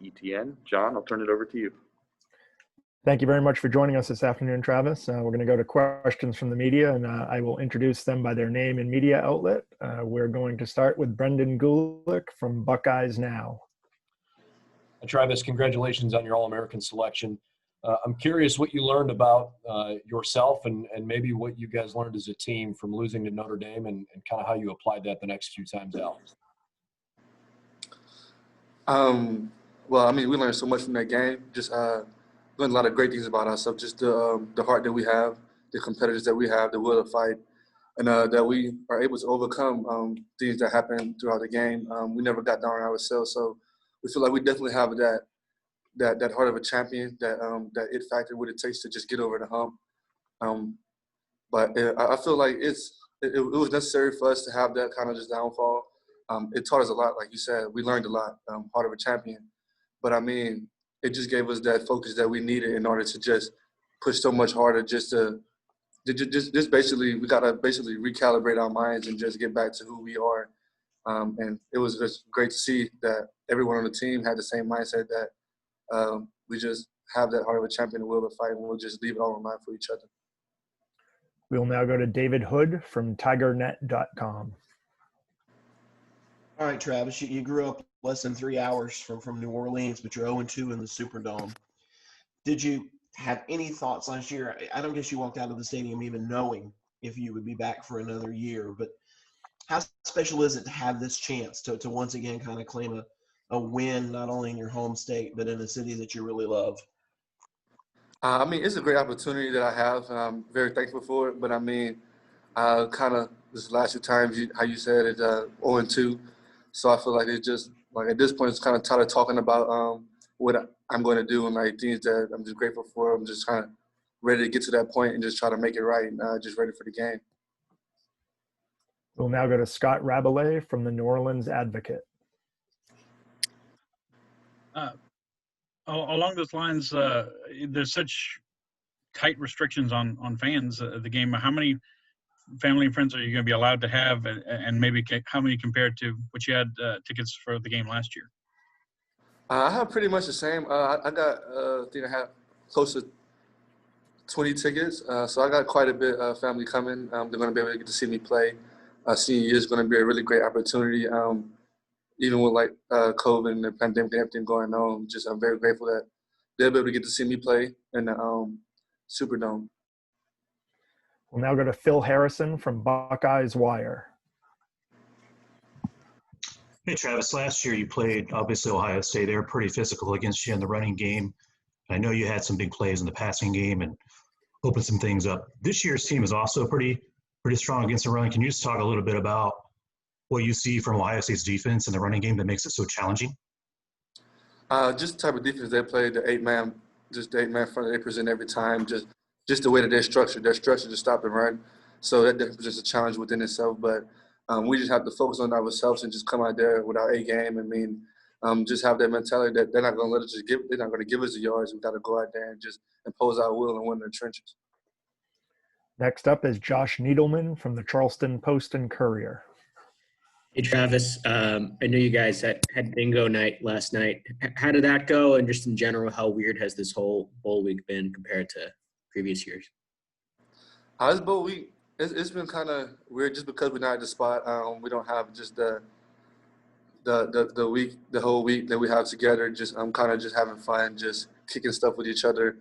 Etienne. John, I'll turn it over to you. Thank you very much for joining us this afternoon, Travis. We're going to go to questions from the media, and I will introduce them by their name and media outlet. We're going to start with Brendan Gulick from Buckeyes Now. Travis, congratulations on your All-American selection. I'm curious what you learned about yourself and maybe what you guys learned as a team from losing to Notre Dame and kind of how you applied that the next few times out. Well, I mean, we learned so much from that game. Just learned a lot of great things about ourselves. Just the heart that we have, the competitors that we have, the will to fight, and that we are able to overcome things that happen throughout the game. We never got down on ourselves, so we feel like we definitely have that heart of a champion, that it factor, what it takes to just get over the hump. But I feel like it was necessary for us to have that kind of just downfall. It taught us a lot, like you said. We learned a lot, heart of a champion. But, I mean, it just gave us that focus that we needed in order to just push so much harder just basically – we got to basically recalibrate our minds and just get back to who we are. And it was just great to see that everyone on the team had the same mindset that we just have that heart of a champion and will to fight, and we'll just leave it all in mind for each other. We'll now go to David Hood from tigernet.com. All right, Travis, you grew up less than 3 hours from New Orleans, but you're 0-2 in the Superdome. Did you have any thoughts last year? I don't guess you walked out of the stadium even knowing if you would be back for another year, but how special is it to have this chance to once again kind of claim a win, not only in your home state, but in a city that you really love? I mean, it's a great opportunity that I have, and I'm very thankful for it. But, I mean, kind of this last few times, how you said it, 0-2. So I feel like it's just, like at this point, it's kind of tired of talking about what I'm going to do and, like, things that I'm just grateful for. I'm just kind of ready to get to that point and just try to make it right and just ready for the game. We'll now go to Scott Rabelais from the New Orleans Advocate. Along those lines, there's such tight restrictions on fans of the game. How many family and friends are you going to be allowed to have, and maybe how many compared to what you had tickets for the game last year? I have pretty much the same. I got, I think I have close to 20 tickets, so I got quite a bit of family coming. They're going to be able to get to see me play. Senior year is going to be a really great opportunity. Even with like COVID and the pandemic and everything going on, I'm very grateful that they'll be able to get to see me play in the Superdome. We'll now go to Phil Harrison from Buckeyes Wire. Hey, Travis, last year you played, obviously, Ohio State. They were pretty physical against you in the running game. I know you had some big plays in the passing game and opened some things up. This year's team is also pretty strong against the run. Can you just talk a little bit about what you see from Ohio State's defense in the running game that makes it so challenging? Just the type of defense they play, the eight-man front they present every time, just the way that they're structured. They're structured to stop and run. So that definitely presents a challenge within itself. But we just have to focus on ourselves and just come out there with our A game. I mean, just have that mentality that they're not going to let us they're not going to give us the yards. We've got to go out there and just impose our will and win in the trenches. Next up is Josh Needleman from the Charleston Post and Courier. Hey, Travis, I know you guys had bingo night last night. How did that go? And just in general, how weird has this whole bowl week been compared to previous years? This bowl week, it's been kind of weird just because we're not at the spot. We don't have just the whole week that we have together. Just kind of just having fun, just kicking stuff with each other.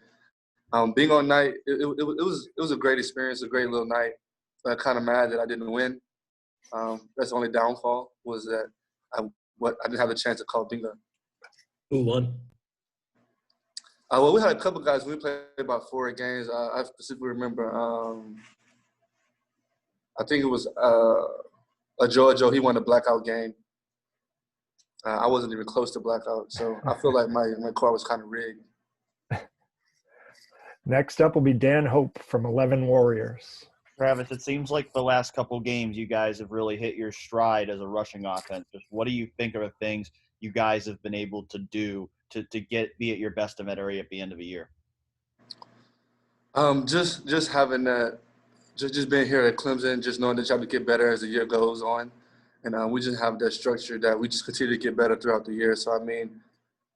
Bingo night, it was a great experience, a great little night. I'm kind of mad that I didn't win. That's the only downfall was that I didn't have the chance to call bingo. Who won? Well, we had a couple guys. We played about 4 games. I specifically remember. I think it was Joe. He won the blackout game. I wasn't even close to blackout, so I feel like my car was kind of rigged. Next up will be Dan Hope from 11 Warriors. Travis, it seems like the last couple games you guys have really hit your stride as a rushing offense. Just what do you think are the things you guys have been able to do to be at your best event area at the end of the year? Just having that, just being here at Clemson, just knowing that you have to get better as the year goes on, and we just have that structure that we just continue to get better throughout the year. So I mean,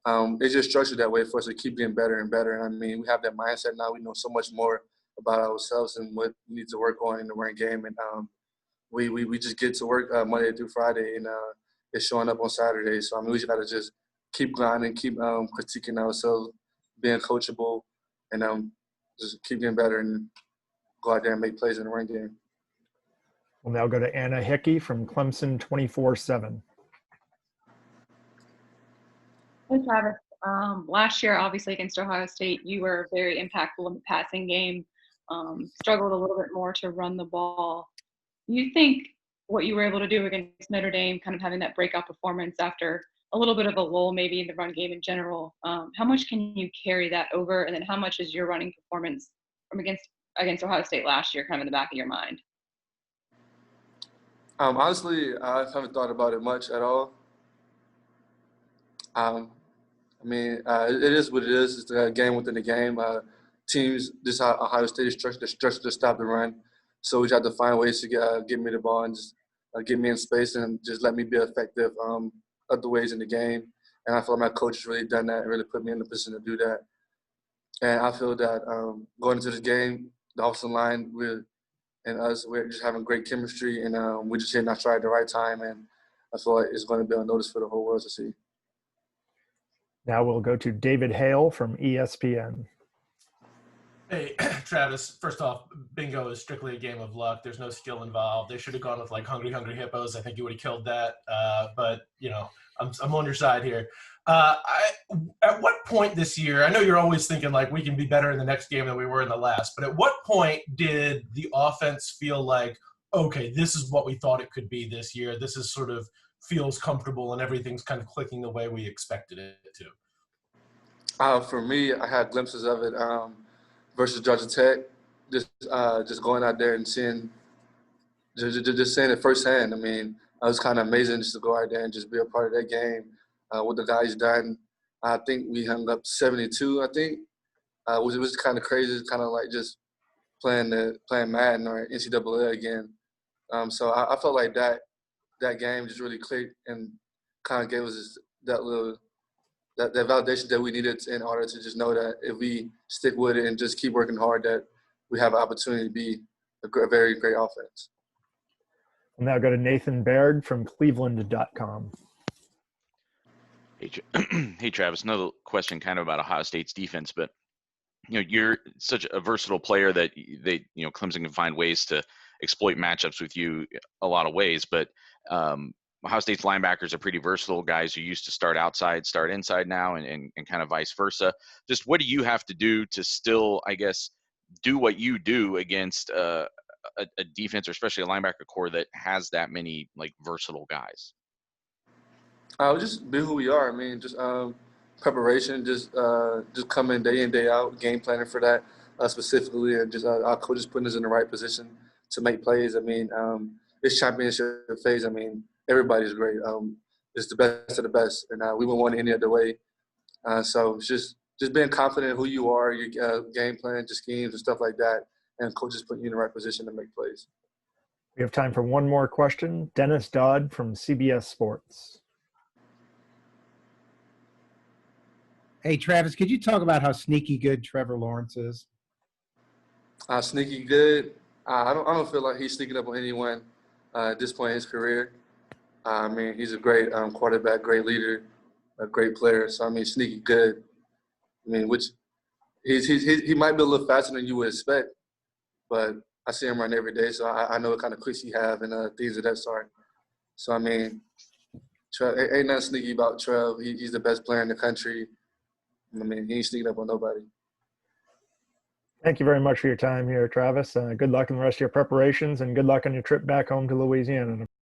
it's just structured that way for us to keep getting better and better. And I mean, we have that mindset now. We know so much more about ourselves and what we need to work on in the run game. And we just get to work Monday through Friday, and it's showing up on Saturday. So, I mean, we just got to just keep grinding, keep critiquing ourselves, being coachable, and just keep getting better and go out there and make plays in the run game. We'll now go to Anna Hickey from Clemson 24/7. Hey, Travis. Last year, obviously, against Ohio State, you were very impactful in the passing game, struggled a little bit more to run the ball. You think what you were able to do against Notre Dame, kind of having that breakout performance after a little bit of a lull maybe in the run game in general, how much can you carry that over? And then how much is your running performance from against Ohio State last year kind of in the back of your mind? Honestly, I haven't thought about it much at all. I mean, it is what it is. It's a game within the game. Teams, this is how Ohio State is structured to stop the run. So we just have to find ways to get me the ball and just get me in space and just let me be effective other ways in the game. And I feel like my coach has really done that and really put me in the position to do that. And I feel that going into this game, the offensive line and us, we're just having great chemistry, and we're just hitting our stride at the right time. And I feel like it's going to be on notice for the whole world to see. Now we'll go to David Hale from ESPN. Hey, Travis, first off, bingo is strictly a game of luck. There's no skill involved. They should have gone with, like, Hungry Hungry Hippos. I think you would have killed that. But, you know, I'm on your side here. At what point this year – I know you're always thinking, like, we can be better in the next game than we were in the last. But at what point did the offense feel like, okay, this is what we thought it could be this year. This is sort of feels comfortable and everything's kind of clicking the way we expected it to? For me, I had glimpses of it versus Georgia Tech. Just going out there and seeing it firsthand. I mean, it was kind of amazing just to go out there and just be a part of that game. What the guys done, I think we hung up 72. I think it was kind of crazy. It's kind of like just playing Madden or NCAA again. So I felt like that game just really clicked and kind of gave us that validation that we needed in order to just know that if we stick with it and just keep working hard, that we have an opportunity to be a very great offense. We'll now go to Nathan Baird from cleveland.com. Hey, Travis, another question kind of about Ohio State's defense, but you're such a versatile player that Clemson can find ways to exploit matchups with you a lot of ways, but Ohio State's linebackers are pretty versatile guys who used to start outside, start inside now, and kind of vice versa. Just what do you have to do to still, I guess, do what you do against a defense, or especially a linebacker core that has that many like versatile guys? Just be who we are. I mean, just preparation, just coming day in, day out, game planning for that specifically, and just our coaches putting us in the right position to make plays. I mean, it's championship phase. I mean, everybody's great. It's the best of the best, and we wouldn't want it any other way. So it's just being confident in who you are, your game plan, your schemes, and stuff like that, and coaches putting you in the right position to make plays. We have time for one more question. Dennis Dodd from CBS Sports. Hey, Travis, could you talk about how sneaky good Trevor Lawrence is? Sneaky good. I don't feel like he's sneaking up on anyone at this point in his career. I mean, he's a great quarterback, great leader, a great player. So, I mean, sneaky good. I mean, which he might be a little faster than you would expect, but I see him run every day, so I know what kind of quicks he have and things of that sort. So, I mean, ain't nothing sneaky about Trev. He's the best player in the country. I mean, he ain't sneaking up on nobody. Thank you very much for your time here, Travis. Good luck in the rest of your preparations, and good luck on your trip back home to Louisiana.